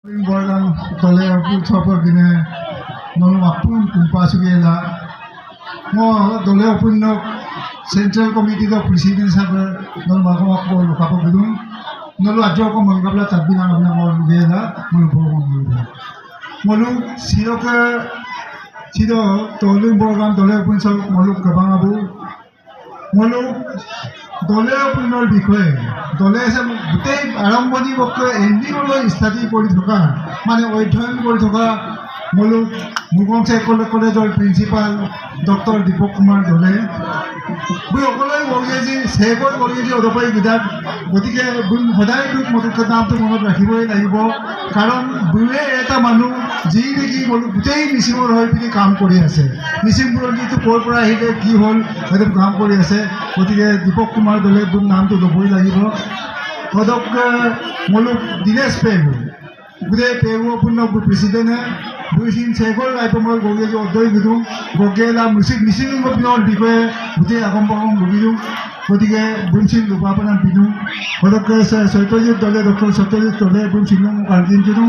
Borgang tole aku coba gini nolong apun kumpas gila mo tole apun no Central Committee do Presiden sabar nolong aku luka apa gedung nolong aja aku menggabla tapi nang mau gila mulu siro ke siro tole borgang tole apun so mulu kebang abu mulu দলে আপোনাৰ বিষয়ে দলে গোটেই আৰম্ভণি পক্ষই এনডিঅ'লৈ study কৰি থকা মানে অধ্যয়ন কৰি থকা মুগম কলেজৰ প্ৰিন্সিপাল ডক্টৰ দীপক কুমাৰ দলে বুই সকলোৱে বৰগেজি শেষৰ বৰগেজি অদপাই বিধান গতিকে সদায় দুখ মতকে নামটো মনত ৰাখিবই লাগিব কাৰণ বুয়ে এটা মানুহ যি নেকি গোটেই মিচিঙৰ হৈ পিনি কাম কৰি আছে মিচিংবোৰৰ যিটো ক'ৰ পৰা আহিলে কি হ'ল সেইটো কাম কৰি আছে গতিকে দীপক কুমাৰ দলে নামটো ল'বই লাগিব সদক দীনেশ পেগু গোটেই পেগুপূৰ্ণ প্ৰেচিডেণ্টে দুইদিন শেষৰ ৰাইপমৰ গগেজি অধ্যয় বিদু গগেলা মিচিংৰ বিষয়ে গোটেই আগম পাগম লুবিলোঁ গতিকে বুমচিং লোপাপনা বিদু সদকে সত্যজিৎ দলে ডক্টৰ সত্যজিৎ দলে বুমচিং কাৰ্জিন দিদু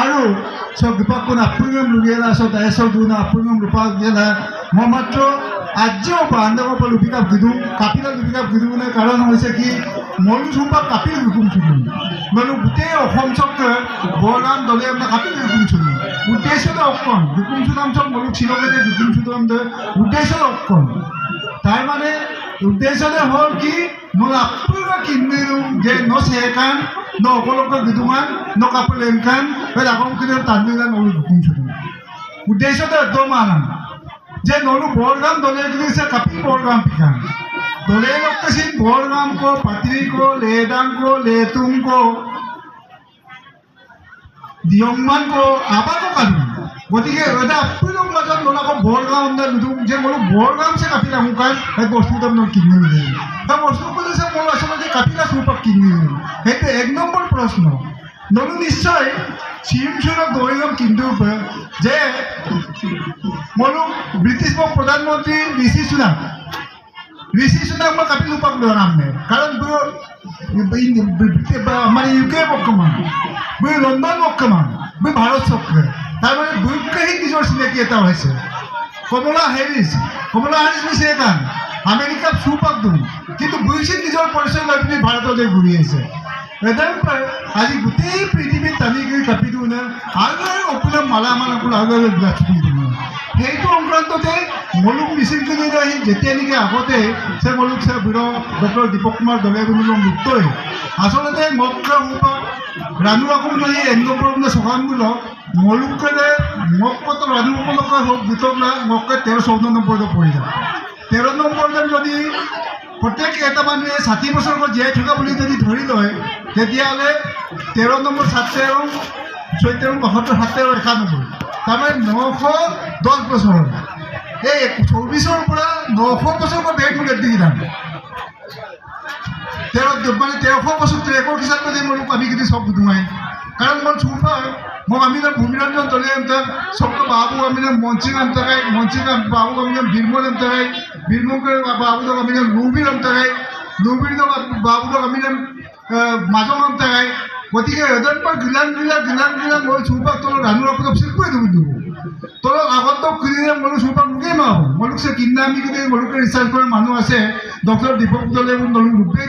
আৰু সব বিপাকন আপুঙম লুগেলা সব দায়সব দুনা আপুঙম লোপা গেলা মই মাত্ৰ আজিও বান্ধৱৰ পৰা লুপিকাপ দিদু কাপিলা লুপিকাপ দিদু মানে কাৰণ হৈছে কি মনু চুম্পা কাপিল হুকুম চুনো মানে গোটেই অসম চক্ৰ বৰগাম দলে আপোনাৰ কাপিল হুকুম চুনো উদ্দেশ্যটো অকণ হুকুম চুনাম চব মনুক চিৰকে হুকুম চুনাম উদ্দেশ্যটো অকণ তাৰ মানে উদ্দেশ্যটো হ'ল কি মই আপুঙা কিনিলো যে ন সেকান ন অকলক দিদুমান ন কাপোৰ এনকান সেই আগম কিনে তান্দিলা নলু হুকুম চুনো উদ্দেশ্যটো একদম আনন্দ যে নলু বৰগাম দলে দিছে কাপিল বৰগাম পিকান দলে লক্ষ্যসীন বৰগাম কো পাত্ৰী কো লেদাং কো লেতুং কো দিয়ংমান কো আবাকো কালু গতিকে এটা আপুলক মাজত নলাকো বৰগাম দুদুং যে মলো বৰগাম সে কাপিল আমুকান সেই বস্তুটো মই কিনি নিলে সেই বস্তু কৈছে মই আচলতে কাপিলা চুপাক কিনি নিলে সেইটো এক নম্বৰ প্ৰশ্ন নলু নিশ্চয় চিমচুৰক দৈগম কিন্তু যে মলো ব্ৰিটিছ প্ৰধানমন্ত্ৰী ঋষি সুনাক মই কাপিল উপাক লোৱা নাম নে কাৰণ আমাৰ ইউকে পক্ষমান বই লণ্ডন পক্ষমান বই ভাৰত চক্ৰে তাৰমানে দুয়োকেই নিজৰ চিনাকি এটা হৈছে কমলা হেৰিছ হৈছে একান আমেৰিকাত চুপাক দিওঁ কিন্তু বুজিছে নিজৰ পৰিচয় লৈ পিনি ভাৰতলৈ ঘূৰি আহিছে আজি গোটেই পৃথিৱীত টানি কৰি কাপি দিওঁ নে আগৰ অপোনাৰ মালামাল অকল আগলৈ বিলাক চুপি দিওঁ সেইটো সংক্ৰান্ততে মলুক মিচিংখিনি আহি যেতিয়া নেকি আগতে সে মলুক সে বীৰ ডক্টৰ দীপক কুমাৰ দলে বুলি মুক্তই আচলতে মক্কা হোপা ৰাণু আকম যদি এক নম্বৰ চকান বোল মলুকৰে মক্কত ৰাণুসকলকে হওক গোটকলা মক্কে 13-14 নম্বৰতে পৰি যায় 13 নম্বৰতে যদি প্ৰত্যেক এটা মানুহে 60 বছৰ জীয়াই থকা বুলি যদি ধৰি লয় তেতিয়াহ'লে 13 নম্বৰ 7 এবং 14 72 91 তাৰমানে 910 বছৰ এই 24ৰ পৰা 900 বছৰকৈ বেগ মোক এটি দাম 1300 বছৰ ৰেকৰ্ড হিচাপে যদি মই আমি কিন্তু চব বুধুমাই কাৰণ মই চুপা মই আমি ভূমিৰঞ্জন দলে সবকে বাবু আমি মঞ্চিং অন্তরাই মঞ্চিং বাবু আমি বীরমল অন্তরাই বীরমুখের বাবু আমি নুবির অন্তরাই নুবির বাবু আমি মাজং অন্তরাই গতিকে এজন পর গিলান মই চুপাক তলত রানুর অপদক শিল্পই দিব তলত আগত খুলিলে মলো চুপাক মুখেই মাব মলুক সে কিনা আমি কিন্তু মলুকে রিসার্চ করার মানুষ আছে ডক্টর দীপক দলে নলু রূপেই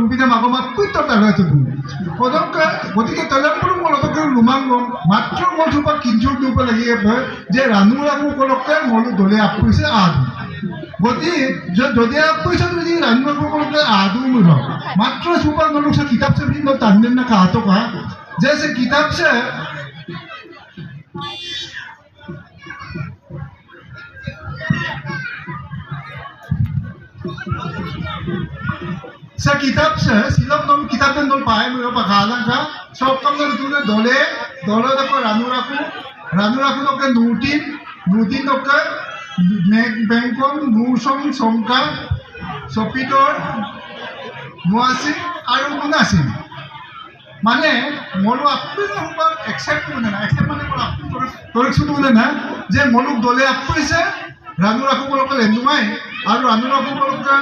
রূপিতে মাগমাত কুইত তারা গতিকে তেলেম্পুর মলতকে লুমাং মাত্র মল চুপাক কিঞ্চুর দিব লাগে যে রানু রামুকলকে মলু দলে আপুছে আদু গতি যদি আপুছে যদি রানু রামুকলকে আদু মিল মাত্র চুপাক মলুক সে কিতাব সে ভিন্ন টানদেন না কাহাতো কা যে সে কিতাব সে किताब से सिलम नम किताब den dol pahay mo pa khalan ka sob kam den tune dole ko ranu raku no ke nutin no ke bengkon nusong songka sopitor muasi aru munasi মানে মনু আপনি একসেপ্ট মানে না একসেপ্ট মানে তোর শুধু না যে মনুক দলে আপুছে রানু রাখুকলকে লেন্দুমাই আৰু ৰানু ৰাখুকলকে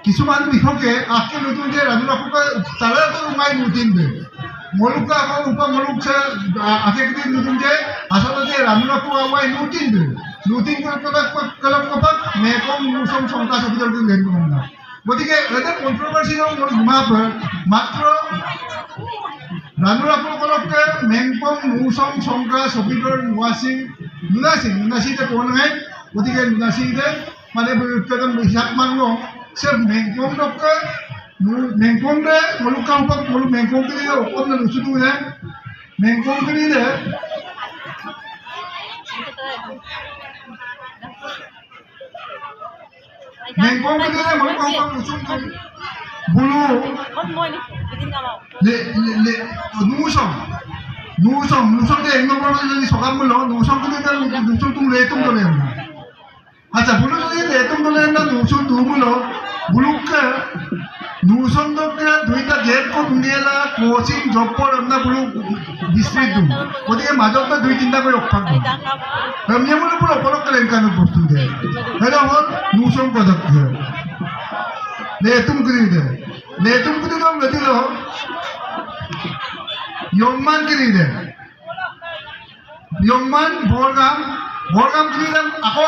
কিছুমান দিশকে আঁকি নতুন যে ৰাজু ৰাখুকে তাৰে উমাই নুঠিন মলুকা আকৌ উপমলুক আকেকদি নুতুন যে আচলতে ৰামুনা পোৱাই নুটিন কলক মেকম মুছম সংকা সবিদৰ লেন না গতিকে এটা কন্ট্ৰোভাৰ্সি মাত্ৰ ৰামুনা পোৱালকে মেকম মুছম সংকা সবিদৰ নুনাসি কোন হয় গতিকে নুনাসিতে মানে উৎপাদন হিসাব মানলো সে মেকমকে Mengkongde meluka upah melu mengkong kini deh, upah na lucu tuh deh, mengkong kini deh. Mengkong kini deh meluka upah lucu tuh, bulu, nusong deh, ini orang jadi sokam mulu, nusong kini deh lucu tuh letung tuh deh. Aja bulu jadi letung tuh deh, na lucu tuh mulu, bulu ke নুসন্দকে দুইটা gate কো উলিয়ালা coaching জবপর আমরা বলো district দিম গতিকে মাজত দুই তিনটা করে offer দিম রমিয়া বলে পুরো অপলক লেনকান বস্তু দে এটা হল নুসম পদক্ষেপ লেতুম করি দে দম দিল ইয়মান করি দে ইয়মান বরগাম করি দে আকৌ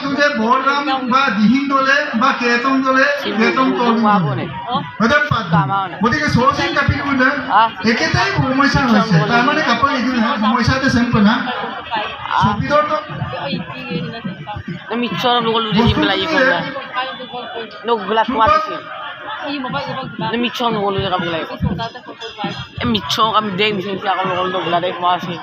তুই বরগাম বা দিহিং দলে বা কেতম তল গতিকে সৌচিং কাপি বোলে একেটাই সমস্যা হৈছে তাৰমানে কাপোৰ এইটো নহয় সমস্যাটো চেম না সবিদৰ na mitchor no golu di bela yi ko no glat wa ti na mitchor no golu ka bela e mitchor kam de mi sen ti ka no golu glat ma si